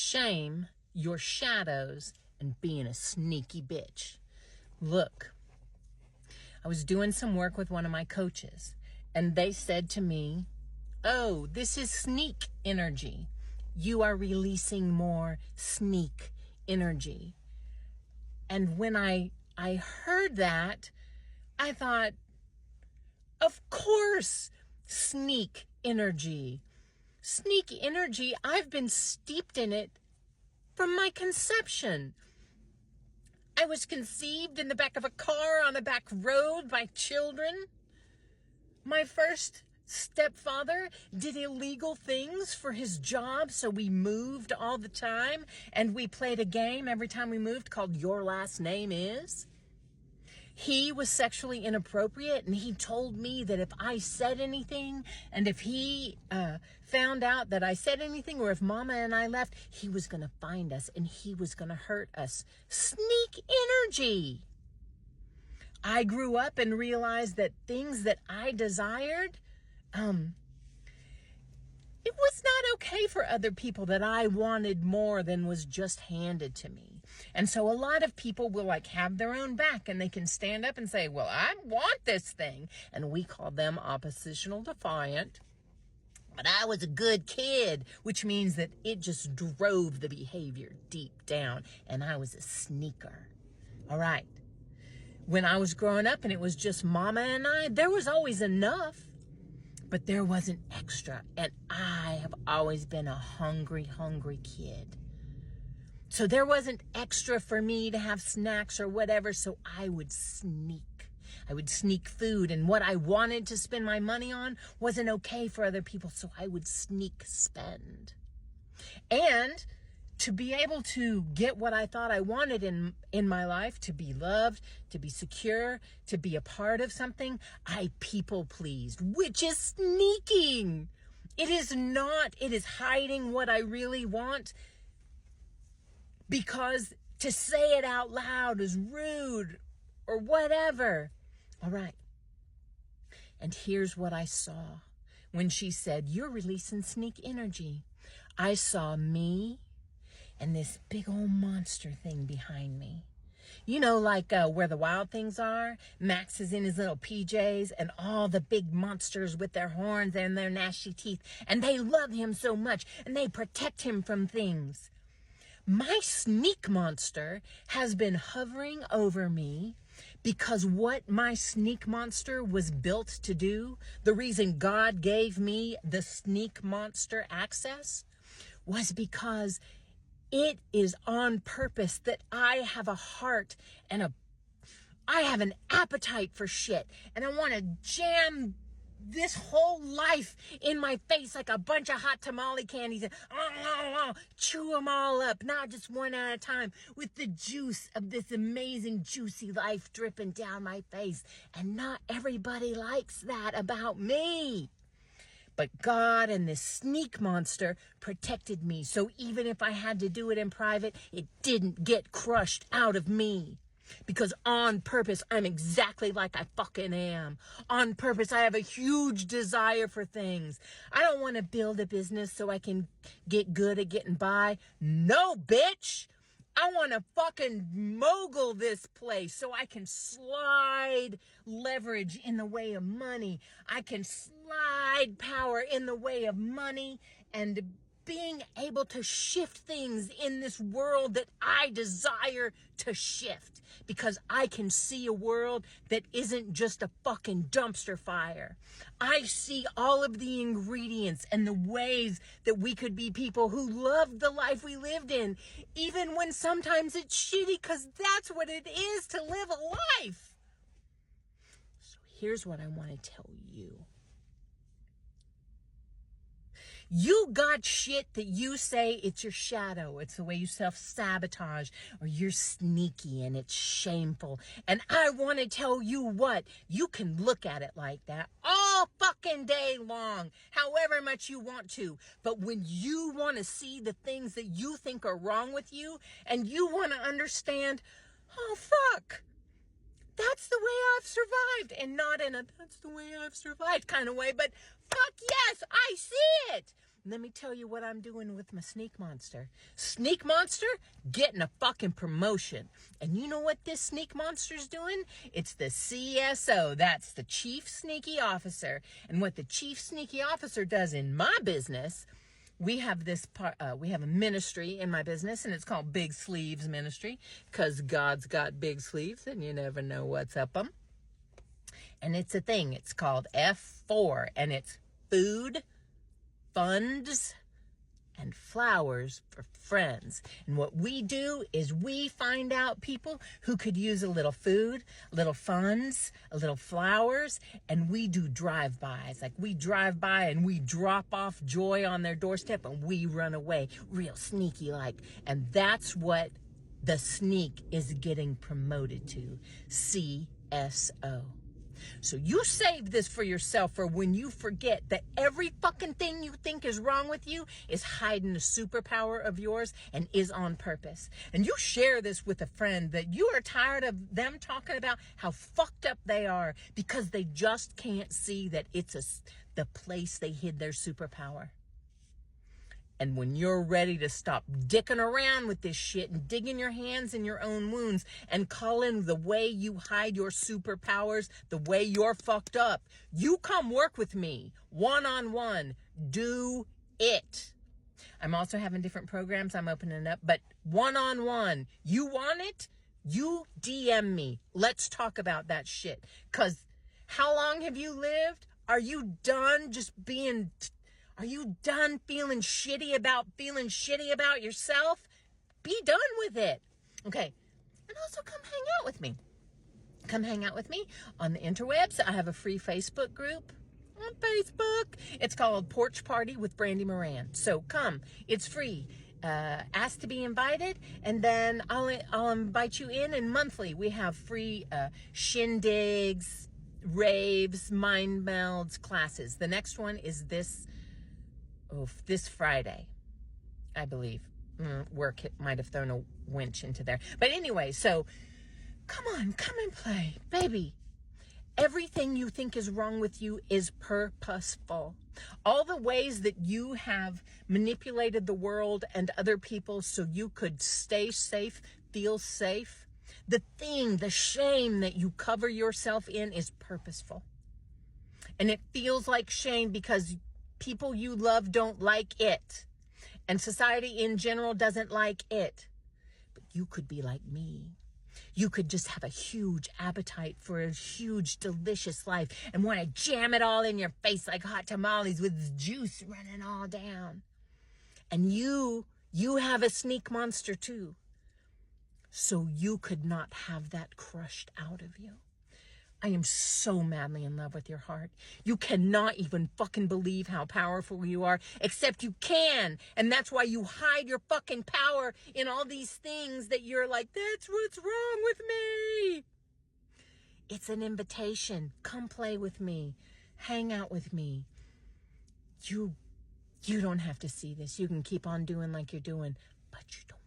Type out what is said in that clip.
shame your shadows and being a sneaky bitch. Look, I was doing some work with one of my coaches, and they said to me, oh, this is sneak energy. You are releasing more sneak energy. And when I heard that, I thought, of course, sneak energy. Sneak energy, I've been steeped in it from my conception. I was conceived in the back of a car on a back road by children. My first stepfather did illegal things for his job, so we moved all the time, and we played a game every time we moved called Your Last Name Is. He was sexually inappropriate, and he told me that if I said anything, and if he found out that I said anything, or if Mama and I left, he was going to find us, and he was going to hurt us. Sneak energy. I grew up and realized that things that I desired, it was not okay for other people, that I wanted more than was just handed to me. And so a lot of people will have their own back, and they can stand up and say, well, I want this thing. And we call them oppositional defiant. But I was a good kid, which means that it just drove the behavior deep down, and I was a sneaker. All right. When I was growing up and it was just Mama and I, there was always enough. But there wasn't extra, and I have always been a hungry kid. So there wasn't extra for me to have snacks or whatever, so I would sneak. I would sneak food, and what I wanted to spend my money on wasn't okay for other people, so I would sneak spend. And to be able to get what I thought I wanted in my life, to be loved, to be secure, to be a part of something, I people pleased, which is sneaking. It is not. It is hiding what I really want, because to say it out loud is rude or whatever. All right. And here's what I saw when she said, you're releasing sneak energy. I saw me and this big old monster thing behind me. You know, where the wild things are? Max is in his little PJs, and all the big monsters with their horns and their gnashy teeth, and they love him so much, and they protect him from things. My sneak monster has been hovering over me, because what my sneak monster was built to do, the reason God gave me the sneak monster access, was because it is on purpose that I have a heart and I have an appetite for shit, and I want to jam this whole life in my face like a bunch of hot tamale candies and chew them all up, not just one at a time, with the juice of this amazing juicy life dripping down my face. And not everybody likes that about me. But God and this sneak monster protected me. So even if I had to do it in private, it didn't get crushed out of me. Because on purpose, I'm exactly like I fucking am. On purpose, I have a huge desire for things. I don't want to build a business so I can get good at getting by. No, bitch. I want to fucking mogul this place so I can slide leverage in the way of money. I can slide power in the way of money, and being able to shift things in this world that I desire to shift, because I can see a world that isn't just a fucking dumpster fire. I see all of the ingredients and the ways that we could be people who love the life we lived in, even when sometimes it's shitty, because that's what it is to live a life. So here's what I want to tell you. You got shit that you say it's your shadow. It's the way you self-sabotage, or you're sneaky and it's shameful. And I want to tell you what, you can look at it like that all fucking day long, however much you want to. But when you want to see the things that you think are wrong with you, and you want to understand, oh fuck, that's the way I've survived, and not in a that's the way I've survived kind of way, but fuck yes, I see it. Let me tell you what I'm doing with my sneak monster. Sneak monster getting a fucking promotion. And you know what this sneak monster's doing? It's the CSO. That's the Chief Sneaky Officer. And what the Chief Sneaky Officer does in my business, we have we have a ministry in my business, and it's called Big Sleeves Ministry, because God's got big sleeves and you never know what's up them. And it's a thing. It's called F4, and it's food, funds, and flowers for friends. And what we do is we find out people who could use a little food, a little funds, a little flowers, and we do drive-bys. Like, we drive by and we drop off joy on their doorstep and we run away, real sneaky like. And that's what the sneak is getting promoted to, CSO. So you save this for yourself for when you forget that every fucking thing you think is wrong with you is hiding a superpower of yours and is on purpose. And you share this with a friend that you are tired of them talking about how fucked up they are because they just can't see that it's the place they hid their superpower. And when you're ready to stop dicking around with this shit and digging your hands in your own wounds and calling the way you hide your superpowers, the way you're fucked up, you come work with me, one-on-one. Do it. I'm also having different programs I'm opening up, but one-on-one. You want it? You DM me. Let's talk about that shit. Because how long have you lived? Are you done just being... Are you done feeling shitty about yourself? Be done with it. Okay. And also come hang out with me. Come hang out with me on the interwebs. I have a free Facebook group on Facebook. It's called Porch Party with Brandy Moran. So come. It's free. Ask to be invited, and then I'll invite you in. And monthly we have free shindigs, raves, mind melds, classes. The next one is this Friday, I believe. Work might have thrown a winch into there. But anyway, so come on, come and play. Baby, everything you think is wrong with you is purposeful. All the ways that you have manipulated the world and other people so you could stay safe, feel safe, the shame that you cover yourself in is purposeful. And it feels like shame because people you love don't like it. And society in general doesn't like it. But you could be like me. You could just have a huge appetite for a huge, delicious life and want to jam it all in your face like hot tamales with juice running all down. And you have a sneak monster too. So you could not have that crushed out of you. I am so madly in love with your heart. You cannot even fucking believe how powerful you are, except you can. And that's why you hide your fucking power in all these things that you're like, that's what's wrong with me. It's an invitation. Come play with me. Hang out with me. You don't have to see this. You can keep on doing like you're doing, but you don't